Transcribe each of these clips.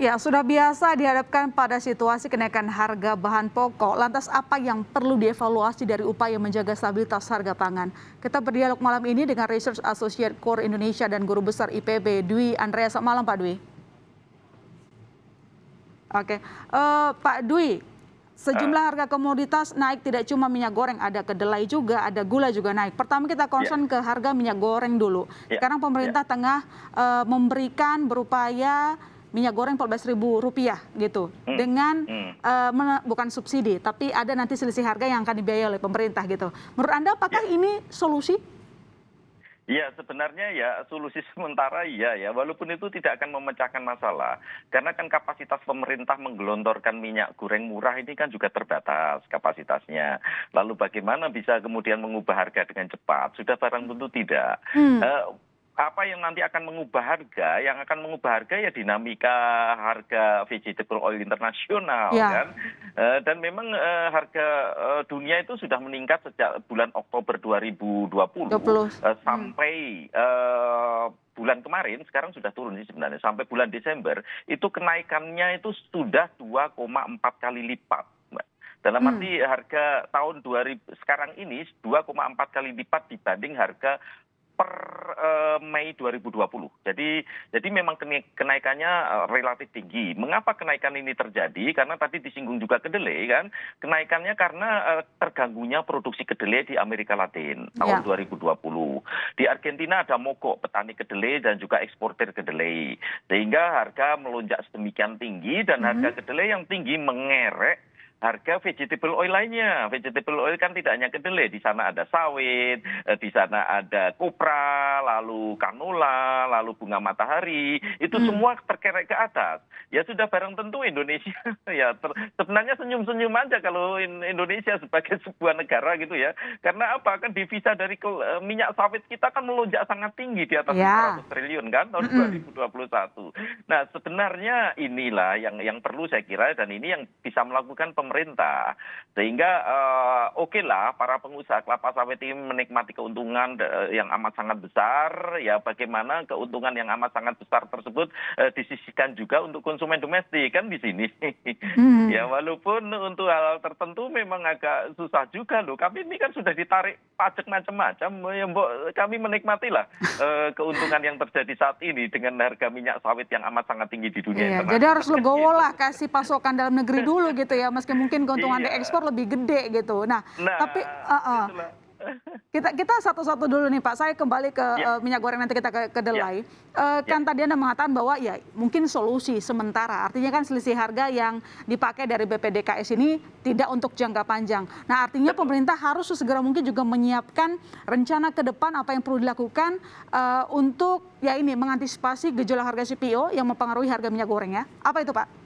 Ya, sudah biasa dihadapkan pada situasi kenaikan harga bahan pokok. Lantas apa yang perlu dievaluasi dari upaya menjaga stabilitas harga pangan? Kita berdialog malam ini dengan Research Associate Core Indonesia dan Guru Besar IPB, Dwi Andreas. Selamat malam, Pak Dwi. Oke, Pak Dwi, sejumlah harga komoditas naik, tidak cuma minyak goreng, ada kedelai juga, ada gula juga naik. Pertama kita concern ke harga minyak goreng dulu. Sekarang pemerintah tengah memberikan berupaya minyak goreng Rp14.000 gitu, dengan bukan subsidi, tapi ada nanti selisih harga yang akan dibiayai oleh pemerintah gitu. Menurut Anda apakah ini solusi? Ya, sebenarnya ya solusi sementara iya ya, walaupun itu tidak akan memecahkan masalah. Karena kan kapasitas pemerintah menggelontorkan minyak goreng murah ini kan juga terbatas kapasitasnya. Lalu bagaimana bisa kemudian mengubah harga dengan cepat? Sudah barang tentu tidak. Apa yang nanti akan mengubah harga? Yang akan mengubah harga ya dinamika harga vegetable oil internasional kan. Dan memang harga dunia itu sudah meningkat sejak bulan Oktober 2020 sampai bulan kemarin, sekarang sudah turun sih sebenarnya, sampai bulan Desember itu kenaikannya itu sudah 2,4 kali lipat. Dalam arti harga tahun 2000 sekarang ini 2,4 kali lipat dibanding harga per Mei 2020. Jadi memang kenaikannya relatif tinggi. Mengapa kenaikan ini terjadi? Karena tadi disinggung juga kedelai kan. Kenaikannya karena terganggunya produksi kedelai di Amerika Latin tahun 2020. Di Argentina ada mogok petani kedelai dan juga eksportir kedelai. Sehingga harga melonjak sedemikian tinggi dan harga kedelai yang tinggi mengerek harga vegetable oil lainnya. Vegetable oil kan tidak hanya kedelai, di sana ada sawit, di sana ada kopra, lalu canola, lalu bunga matahari, itu semua terkerek ke atas. Ya sudah barang tentu Indonesia ya sebenarnya senyum-senyum aja kalau Indonesia sebagai sebuah negara gitu ya. Karena apa? Kan devisa dari minyak sawit kita kan melonjak sangat tinggi di atas 500 triliun kan tahun 2021. Nah, sebenarnya inilah yang perlu saya kira, dan ini yang bisa melakukan pemerintah, sehingga oke lah para pengusaha kelapa sawit ini menikmati keuntungan yang amat sangat besar, ya bagaimana keuntungan yang amat sangat besar tersebut disisihkan juga untuk konsumen domestik kan di sini. Ya walaupun untuk hal tertentu memang agak susah juga loh, kami ini kan sudah ditarik pajak macam-macam, ya kami menikmatilah keuntungan yang terjadi saat ini dengan harga minyak sawit yang amat sangat tinggi di dunia internasional. Jadi harus legowo lah kasih pasokan dalam negeri dulu gitu ya, meski mungkin keuntungan diekspor lebih gede gitu. Nah tapi kita satu-satu dulu nih Pak, saya kembali ke minyak goreng, nanti kita ke kedelai. Kan tadi Anda mengatakan bahwa ya mungkin solusi sementara, artinya kan selisih harga yang dipakai dari BPDKS ini tidak untuk jangka panjang. Nah artinya pemerintah harus segera mungkin juga menyiapkan rencana ke depan apa yang perlu dilakukan untuk ya ini mengantisipasi gejolak harga CPO yang mempengaruhi harga minyak goreng ya. Apa itu Pak?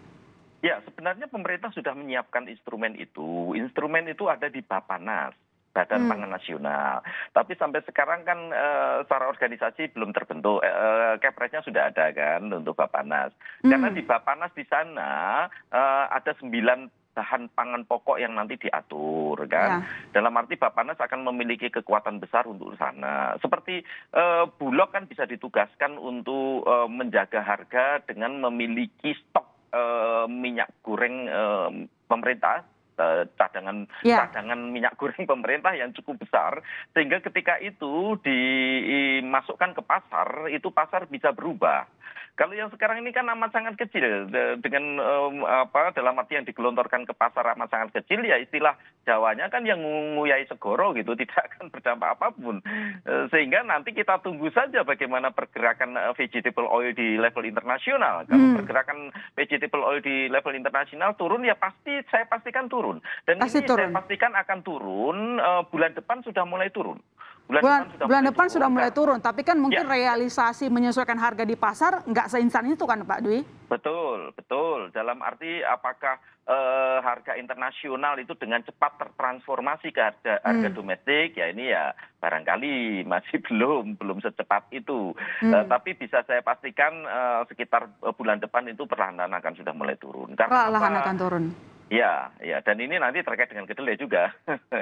Ya sebenarnya pemerintah sudah menyiapkan instrumen itu. Instrumen itu ada di Bappenas, Badan Pangan Nasional. Tapi sampai sekarang kan secara organisasi belum terbentuk. Kepresnya sudah ada kan untuk Bappenas. Karena di Bappenas di sana ada 9 bahan pangan pokok yang nanti diatur kan. Dalam arti Bappenas akan memiliki kekuatan besar untuk sana. Seperti Bulog kan bisa ditugaskan untuk menjaga harga dengan memiliki stok minyak goreng pemerintah, cadangan minyak goreng pemerintah yang cukup besar, sehingga ketika itu dimasukkan ke pasar, itu pasar bisa berubah. Kalau yang sekarang ini kan amat sangat kecil, dengan dalam arti yang digelontorkan ke pasar amat sangat kecil, ya istilah Jawanya kan yang nguyai segoro gitu, tidak akan berdampak apapun. Sehingga nanti kita tunggu saja bagaimana pergerakan vegetable oil di level internasional. Kalau pergerakan vegetable oil di level internasional turun, ya saya pastikan turun. Dan ini saya pastikan akan turun, bulan depan sudah mulai turun. Bulan depan sudah mulai turun, tapi kan mungkin realisasi menyesuaikan harga di pasar nggak seinstan itu kan Pak Dwi? Betul. Dalam arti apakah harga internasional itu dengan cepat tertransformasi ke harga domestik, ya ini ya barangkali masih belum secepat itu. Tapi bisa saya pastikan sekitar bulan depan itu perlahan-lahan akan sudah mulai turun. Perlahan akan turun. Ya, ya, dan ini nanti terkait dengan kedelai juga.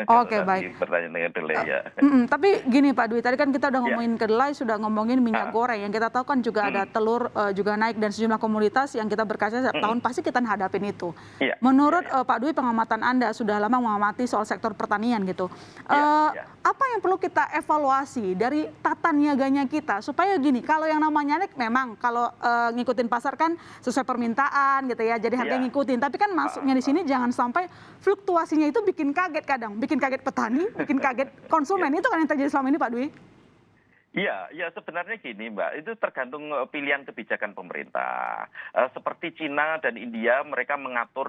Kalau Oke, baik. nanti pertanyaan dengan kedelai Eh, ya. tapi gini Pak Dwi, tadi kan kita udah Ya, ngomongin kedelai, sudah ngomongin minyak ah, goreng. Yang kita tahu kan juga ada mm, telur juga naik dan sejumlah komoditas yang kita berkaca setiap mm, tahun pasti kita hadapin itu. iya, iya, Menurut iya, Pak Dwi, pengamatan Anda sudah lama mengamati soal sektor pertanian gitu. iya, iya, Apa yang perlu kita evaluasi dari tata niaganya kita supaya gini, kalau yang namanya naik memang kalau ngikutin pasar kan sesuai permintaan gitu ya, jadi harga iya, ngikutin. Tapi kan masuknya di ah, sini jangan sampai fluktuasinya itu bikin kaget kadang, bikin kaget petani, bikin kaget konsumen. iya. Itu kan yang terjadi selama ini Pak Dwi. Iya, ya sebenarnya gini Mbak, itu tergantung pilihan kebijakan pemerintah. Seperti Cina dan India, mereka mengatur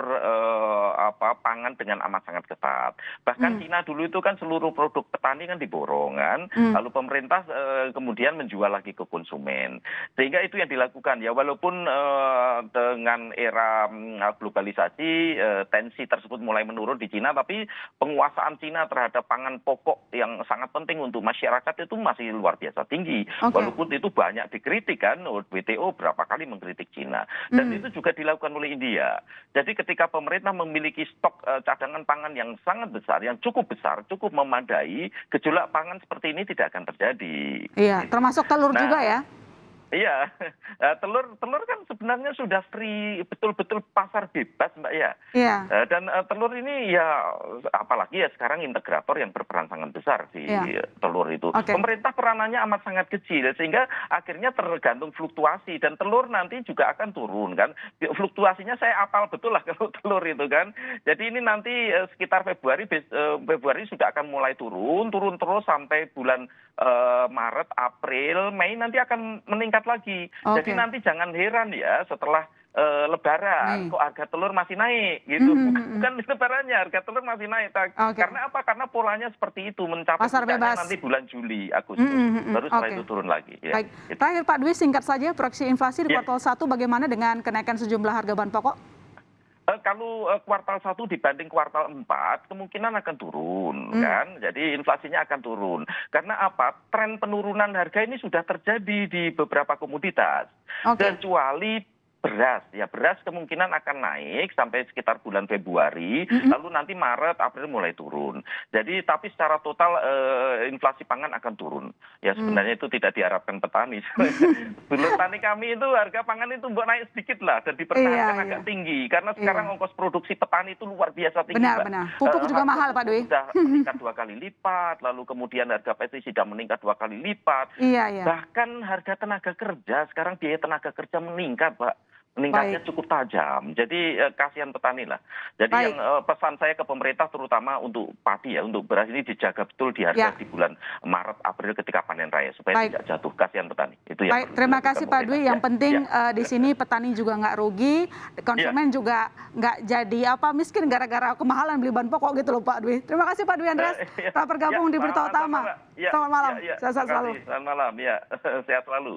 pangan dengan amat sangat ketat. Bahkan Hmm, Cina dulu itu kan seluruh produk petani kan diborong kan, hmm, lalu pemerintah kemudian menjual lagi ke konsumen. Sehingga itu yang dilakukan ya, walaupun dengan era globalisasi tensi tersebut mulai menurun di Cina, tapi penguasaan Cina terhadap pangan pokok yang sangat penting untuk masyarakat itu masih luar biasa tinggi, oke. walaupun itu banyak dikritik kan, WTO berapa kali mengkritik Cina, dan Hmm, itu juga dilakukan oleh India. Jadi ketika pemerintah memiliki stok cadangan pangan yang sangat besar, yang cukup besar, cukup memadai, gejolak pangan seperti ini tidak akan terjadi. iya, termasuk telur juga Nah, ya. iya, telur telur kan sebenarnya sudah free, betul-betul pasar bebas, Mbak ya. Iya, Dan telur ini ya apalagi ya sekarang integrator yang berperan sangat besar di iya, telur itu. oke. Pemerintah peranannya amat sangat kecil sehingga akhirnya tergantung fluktuasi dan telur nanti juga akan turun kan. Fluktuasinya saya apal betul lah kalau telur itu kan. Jadi ini nanti sekitar Februari sudah akan mulai turun, turun terus sampai bulan Maret, April, Mei nanti akan meningkat lagi. Jadi Oke. nanti jangan heran ya setelah Lebaran Mei. kok harga telur masih naik Mhm, gitu. mhm, Bukan, mhm. bukan di Lebarannya harga telur masih naik. Oke. Karena apa? Karena polanya seperti itu mencapai Pasar puncaknya bebas. nanti bulan Juli, Mhm, Agustus. mhm, mhm. Baru setelah Oke. itu turun lagi ya. Baik. Gitu. Terakhir Pak Dwi, singkat saja proyeksi inflasi di Ya. kuartal 1 bagaimana dengan kenaikan sejumlah harga bahan pokok? Kalau kuartal 1 dibanding kuartal 4 kemungkinan akan turun Hmm, kan. Jadi inflasinya akan turun. Karena apa? Tren penurunan harga ini sudah terjadi di beberapa komoditas. oke. Kecuali beras, ya beras kemungkinan akan naik sampai sekitar bulan Februari, Mhm, lalu nanti Maret, April mulai turun. Jadi tapi secara total inflasi pangan akan turun. Ya mmm. sebenarnya itu tidak diharapkan petani. Dulu petani kami itu harga pangan itu naik sedikit lah dan Iya, dipertahankan iya, agak tinggi karena sekarang iya. ongkos produksi petani itu luar biasa tinggi, Benar, Mbak. benar. Pupuk juga Harga mahal Pak pupuk Dwi. sudah meningkat 2 kali lipat, lalu kemudian harga pestisida meningkat 2 kali lipat. Iya, iya. Bahkan harga tenaga kerja, sekarang biaya tenaga kerja meningkat, Pak. Meningkatnya Baik, cukup tajam. Jadi kasihan petani lah. Jadi yang baik. pesan saya ke pemerintah terutama untuk padi ya, untuk beras ini dijaga betul di harga Ya, di bulan Maret, April ketika panen raya supaya baik. tidak jatuh. Kasihan petani. Itu yang Baik, perlu terima dilakukan kasih Pak pemerintah. Dwi. Ya, Yang penting ya, di sini petani juga nggak rugi, ya, konsumen juga nggak jadi miskin gara-gara kemahalan beli bahan pokok gitu loh Pak Dwi. Terima kasih Pak Dwi Andreas ya, telah ya, bergabung di Berita sama-sama, Utama. Mbak. Ya, Selamat ya, malam, ya. sehat Terima kasih. selalu. Selamat malam. Ya, sehat selalu.